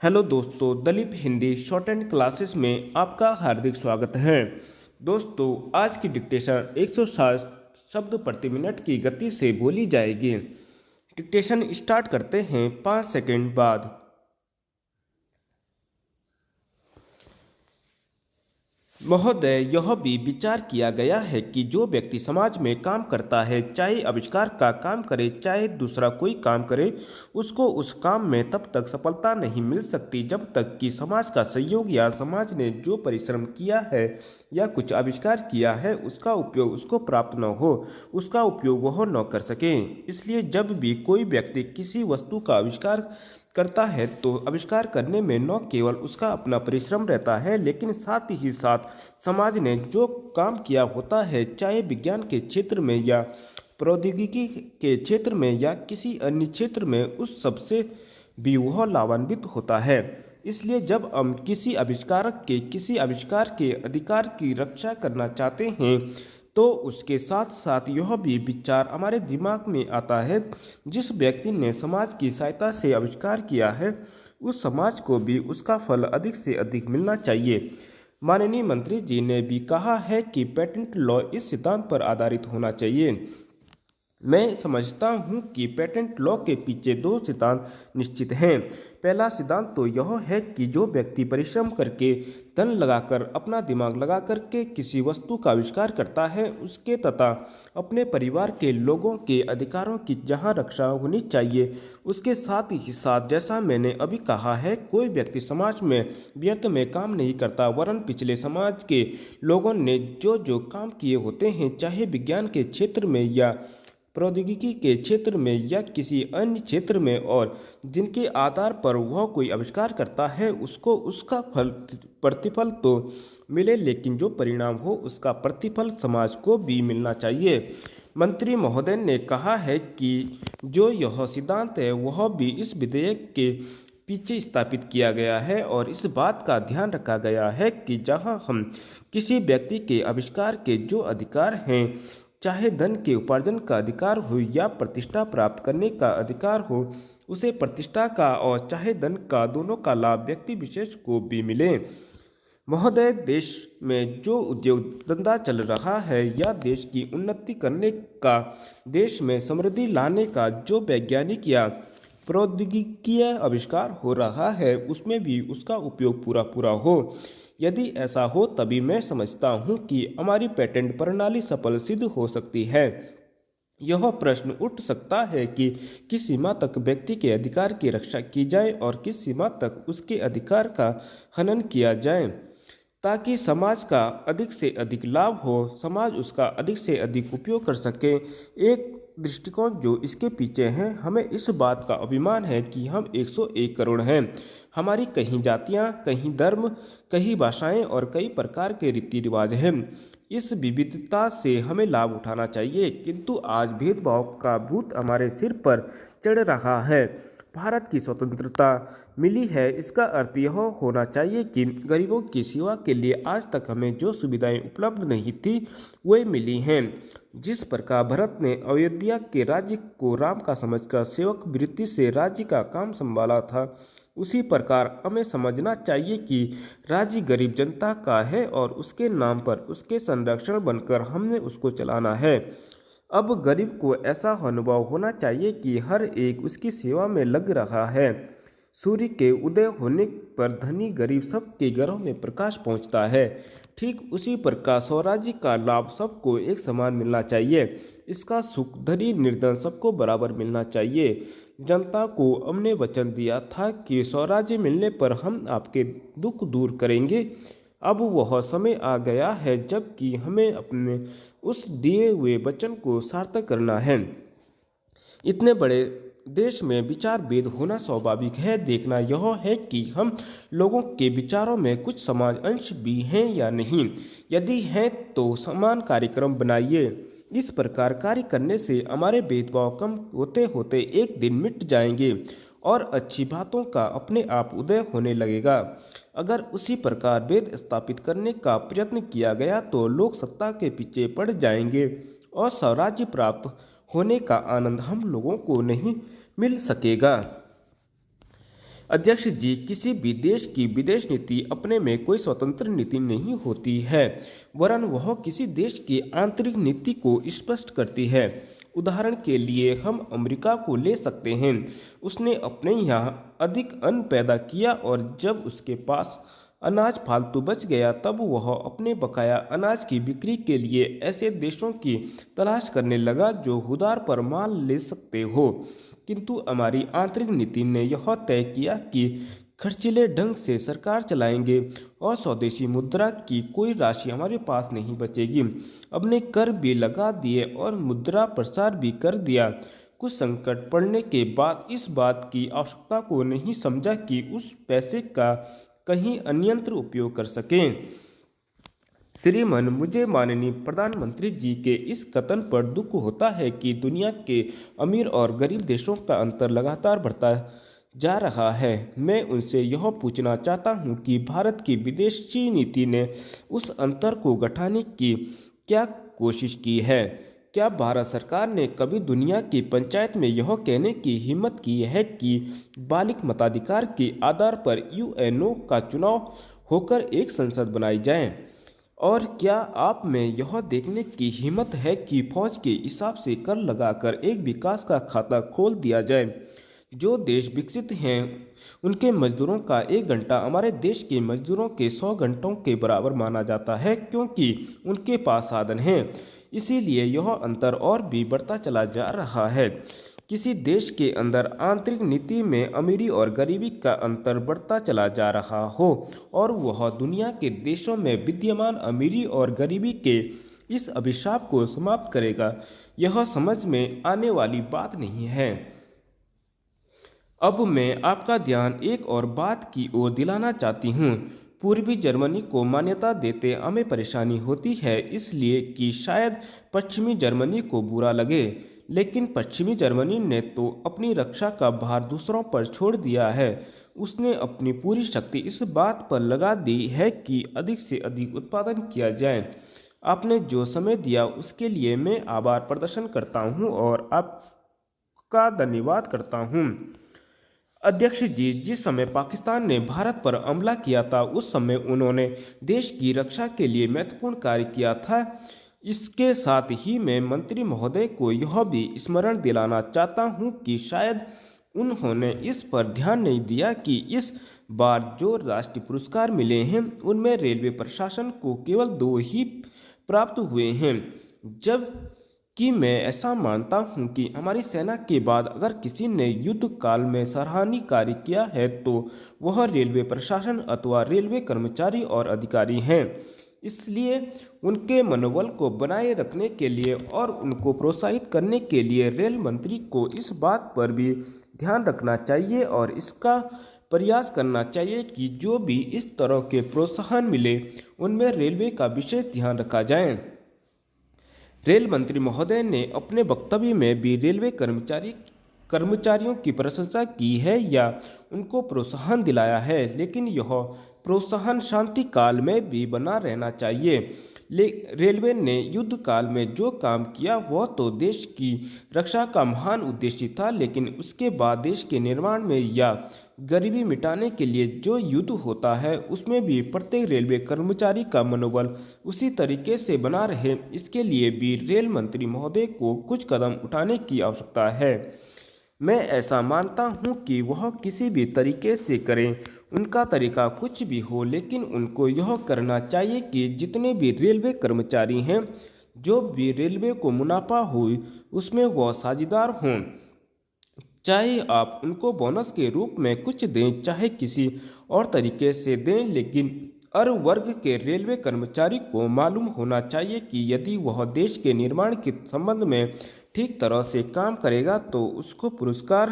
Hello दोस्तों, Daleep Hindi short and classes में आपका हार्दिक स्वागत है। दोस्तों, आज की डिक्टेशन 160 शब्द प्रति मिनट की गति से बोली जाएगी। डिक्टेशन स्टार्ट करते हैं 5 सेकंड बाद। महोदय, यह भी विचार किया गया है कि जो व्यक्ति समाज में काम करता है, चाहे आविष्कार का काम करे चाहे दूसरा कोई काम करे, उसको उस काम में तब तक सफलता नहीं मिल सकती जब तक कि समाज का सहयोग या समाज ने जो परिश्रम किया है या कुछ आविष्कार किया है उसका उपयोग उसको प्राप्त न हो, उसका उपयोग वह न कर सके। इसलिए जब भी कोई व्यक्ति किसी वस्तु का आविष्कार करता है तो आविष्कार करने में न केवल उसका अपना परिश्रम रहता है, लेकिन साथ ही साथ समाज ने जो काम किया होता है, चाहे विज्ञान के क्षेत्र में या प्रौद्योगिकी के क्षेत्र में या किसी अन्य क्षेत्र में, उस सबसे भी वह लाभान्वित होता है। इसलिए जब हम किसी आविष्कारक के किसी आविष्कार के अधिकार की रक्षा करना चाहते हैं तो उसके साथ साथ यह भी विचार हमारे दिमाग में आता है, जिस व्यक्ति ने समाज की सहायता से आविष्कार किया है उस समाज को भी उसका फल अधिक से अधिक मिलना चाहिए। माननीय मंत्री जी ने भी कहा है कि पेटेंट लॉ इस सिद्धांत पर आधारित होना चाहिए। मैं समझता हूँ कि पेटेंट लॉ के पीछे दो सिद्धांत निश्चित हैं। पहला सिद्धांत तो यह है कि जो व्यक्ति परिश्रम करके, धन लगाकर, अपना दिमाग लगा करके किसी वस्तु का आविष्कार करता है, उसके तथा अपने परिवार के लोगों के अधिकारों की जहाँ रक्षा होनी चाहिए, उसके साथ ही साथ जैसा मैंने अभी कहा है, कोई व्यक्ति समाज में व्यर्थ में काम नहीं करता, वरन पिछले समाज के लोगों ने जो जो काम किए होते हैं, चाहे विज्ञान के क्षेत्र में या प्रौद्योगिकी के क्षेत्र में या किसी अन्य क्षेत्र में, और जिनके आधार पर वह कोई आविष्कार करता है, उसको उसका प्रतिफल तो मिले, लेकिन जो परिणाम हो उसका प्रतिफल समाज को भी मिलना चाहिए। मंत्री महोदय ने कहा है कि जो यह सिद्धांत है वह भी इस विधेयक के पीछे स्थापित किया गया है और इस बात का ध्यान रखा गया है कि जहां हम किसी व्यक्ति के आविष्कार के जो अधिकार हैं, चाहे धन के उपार्जन का अधिकार हो या प्रतिष्ठा प्राप्त करने का अधिकार हो, उसे प्रतिष्ठा का और चाहे धन का दोनों का लाभ व्यक्ति विशेष को भी मिले। महोदय, देश में जो उद्योग धंधा चल रहा है या देश की उन्नति करने का, देश में समृद्धि लाने का जो वैज्ञानिक या प्रौद्योगिकीय आविष्कार हो रहा है, उसमें भी उसका उपयोग पूरा पूरा हो। यदि ऐसा हो तभी मैं समझता हूँ कि हमारी पेटेंट प्रणाली सफल सिद्ध हो सकती है। यह प्रश्न उठ सकता है कि किस सीमा तक व्यक्ति के अधिकार की रक्षा की जाए और किस सीमा तक उसके अधिकार का हनन किया जाए, ताकि समाज का अधिक से अधिक लाभ हो, समाज उसका अधिक से अधिक उपयोग कर सके। एक दृष्टिकोण जो इसके पीछे है, हमें इस बात का अभिमान है कि हम 101 करोड़ हैं। हमारी कहीं जातियां, कहीं धर्म, कई भाषाएं और कई प्रकार के रीति रिवाज हैं। इस विविधता से हमें लाभ उठाना चाहिए, किंतु आज भेदभाव का भूत हमारे सिर पर चढ़ रहा है। भारत की स्वतंत्रता मिली है, इसका अर्थ यह होना चाहिए कि गरीबों की सेवा के लिए आज तक हमें जो सुविधाएं उपलब्ध नहीं थी वे मिली हैं। जिस प्रकार भरत ने अयोध्या के राज्य को राम का समझकर सेवक वृत्ति से राज्य का काम संभाला था, उसी प्रकार हमें समझना चाहिए कि राज्य गरीब जनता का है और उसके नाम पर उसके संरक्षण बनकर हमने उसको चलाना है। अब गरीब को ऐसा अनुभव होना चाहिए कि हर एक उसकी सेवा में लग रहा है। सूर्य के उदय होने पर धनी गरीब सबके घरों में प्रकाश पहुंचता है। ठीक उसी प्रकार स्वराज्य का लाभ सबको एक समान मिलना चाहिए। इसका सुख धनी निर्धन सबको बराबर मिलना चाहिए। जनता को हमने वचन दिया था कि स्वराज्य मिलने पर हम आपके दुख दूर करेंगे। अब वह समय आ गया है जबकि हमें अपने उस दिए हुए वचन को सार्थक करना है। इतने बड़े देश में विचार भेद होना स्वाभाविक है। देखना यह है कि हम लोगों के विचारों में कुछ समान अंश भी हैं या नहीं। यदि हैं तो समान कार्यक्रम बनाइए। इस प्रकार कार्य करने से हमारे भेदभाव कम होते होते एक दिन मिट जाएंगे और अच्छी बातों का अपने आप उदय होने लगेगा। अगर उसी प्रकार भेद स्थापित करने का प्रयत्न किया गया तो लोग सत्ता के पीछे पड़ जाएंगे और स्वराज्य प्राप्त होने का आनंद हम लोगों को नहीं मिल सकेगा। अध्यक्ष जी, किसी भी देश की विदेश नीति अपने में कोई स्वतंत्र नीति नहीं होती है, वरन वह किसी देश की आंतरिक नीति को स्पष्ट करती है। उदाहरण के लिए हम अमेरिका को ले सकते हैं। उसने अपने यहाँ अधिक अन्न पैदा किया और जब उसके पास अनाज फालतू बच गया तब वह अपने बकाया अनाज की बिक्री के लिए ऐसे देशों की तलाश करने लगा जो उधार पर माल ले सकते हो। किंतु हमारी आंतरिक नीति ने यह तय किया कि खर्चीले ढंग से सरकार चलाएंगे और स्वदेशी मुद्रा की कोई राशि हमारे पास नहीं बचेगी। हमने कर भी लगा दिए और मुद्रा प्रसार भी कर दिया। कुछ संकट पड़ने के बाद इस बात की आवश्यकता को नहीं समझा कि उस पैसे का कहीं अन्यत्र उपयोग कर सकें। श्रीमान, मुझे माननीय प्रधानमंत्री जी के इस कथन पर दुख होता है कि दुनिया के अमीर और गरीब देशों का अंतर लगातार बढ़ता जा रहा है। मैं उनसे यह पूछना चाहता हूं कि भारत की विदेशी नीति ने उस अंतर को घटाने की क्या कोशिश की है? क्या भारत सरकार ने कभी दुनिया की पंचायत में यह कहने की हिम्मत की है कि बालिग मताधिकार के आधार पर यूएनओ का चुनाव होकर एक संसद बनाई जाए? और क्या आप में यह देखने की हिम्मत है कि फौज के हिसाब से कर लगाकर एक विकास का खाता खोल दिया जाए? जो देश विकसित हैं उनके मजदूरों का 1 घंटा हमारे देश के मजदूरों के 100 घंटों के बराबर माना जाता है, क्योंकि उनके पास साधन हैं। इसीलिए यह अंतर और भी बढ़ता चला जा रहा है। किसी देश के अंदर आंतरिक नीति में अमीरी और गरीबी का अंतर बढ़ता चला जा रहा हो और वह दुनिया के देशों में विद्यमान अमीरी और गरीबी के इस अभिशाप को समाप्त करेगा, यह समझ में आने वाली बात नहीं है। अब मैं आपका ध्यान एक और बात की ओर दिलाना चाहती हूँ। पूर्वी जर्मनी को मान्यता देते हमें परेशानी होती है, इसलिए कि शायद पश्चिमी जर्मनी को बुरा लगे, लेकिन पश्चिमी जर्मनी ने तो अपनी रक्षा का भार दूसरों पर छोड़ दिया है। उसने अपनी पूरी शक्ति इस बात पर लगा दी है कि अधिक से अधिक उत्पादन किया जाए। आपने जो समय दिया उसके लिए मैं आभार प्रदर्शन करता हूँ और आपका धन्यवाद करता हूँ। अध्यक्ष जी, जिस समय पाकिस्तान ने भारत पर हमला किया था उस समय उन्होंने देश की रक्षा के लिए महत्वपूर्ण कार्य किया था। इसके साथ ही मैं मंत्री महोदय को यह भी स्मरण दिलाना चाहता हूं कि शायद उन्होंने इस पर ध्यान नहीं दिया कि इस बार जो राष्ट्रीय पुरस्कार मिले हैं उनमें रेलवे प्रशासन को केवल 2 ही प्राप्त हुए हैं, जब कि मैं ऐसा मानता हूं कि हमारी सेना के बाद अगर किसी ने युद्ध काल में सराहनीय कार्य किया है तो वह रेलवे प्रशासन अथवा रेलवे कर्मचारी और अधिकारी हैं। इसलिए उनके मनोबल को बनाए रखने के लिए और उनको प्रोत्साहित करने के लिए रेल मंत्री को इस बात पर भी ध्यान रखना चाहिए और इसका प्रयास करना चाहिए कि जो भी इस तरह के प्रोत्साहन मिले उनमें रेलवे का विशेष ध्यान रखा जाए। रेल मंत्री महोदय ने अपने वक्तव्य में भी रेलवे कर्मचारियों की प्रशंसा की है या उनको प्रोत्साहन दिलाया है, लेकिन यह प्रोत्साहन शांति काल में भी बना रहना चाहिए। रेलवे ने युद्ध काल में जो काम किया वह तो देश की रक्षा का महान उद्देश्य था, लेकिन उसके बाद देश के निर्माण में या गरीबी मिटाने के लिए जो युद्ध होता है उसमें भी प्रत्येक रेलवे कर्मचारी का मनोबल उसी तरीके से बना रहे, इसके लिए भी रेल मंत्री महोदय को कुछ कदम उठाने की आवश्यकता है। मैं ऐसा मानता हूं कि वह किसी भी तरीके से करें, उनका तरीका कुछ भी हो, लेकिन उनको यह करना चाहिए कि जितने भी रेलवे कर्मचारी हैं, जो भी रेलवे को मुनाफा हो उसमें वह साझेदार हों। चाहे आप उनको बोनस के रूप में कुछ दें, चाहे किसी और तरीके से दें, लेकिन हर वर्ग के रेलवे कर्मचारी को मालूम होना चाहिए कि यदि वह देश के निर्माण के संबंध में ठीक तरह से काम करेगा तो उसको पुरस्कार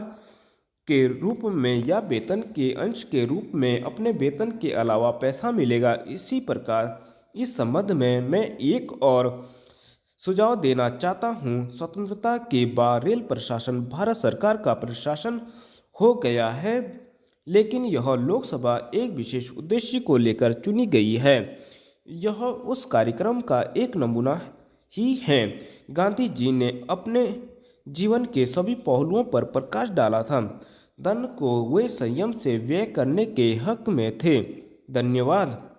के रूप में या वेतन के अंश के रूप में अपने वेतन के अलावा पैसा मिलेगा। इसी प्रकार इस संबंध में मैं एक और सुझाव देना चाहता हूँ। स्वतंत्रता के बाद रेल प्रशासन भारत सरकार का प्रशासन हो गया है, लेकिन यह लोकसभा एक विशेष उद्देश्य को लेकर चुनी गई है। यह उस कार्यक्रम का एक नमूना ही है। गांधी जी ने अपने जीवन के सभी पहलुओं पर प्रकाश डाला था। धन को वे संयम से व्यय करने के हक में थे। धन्यवाद।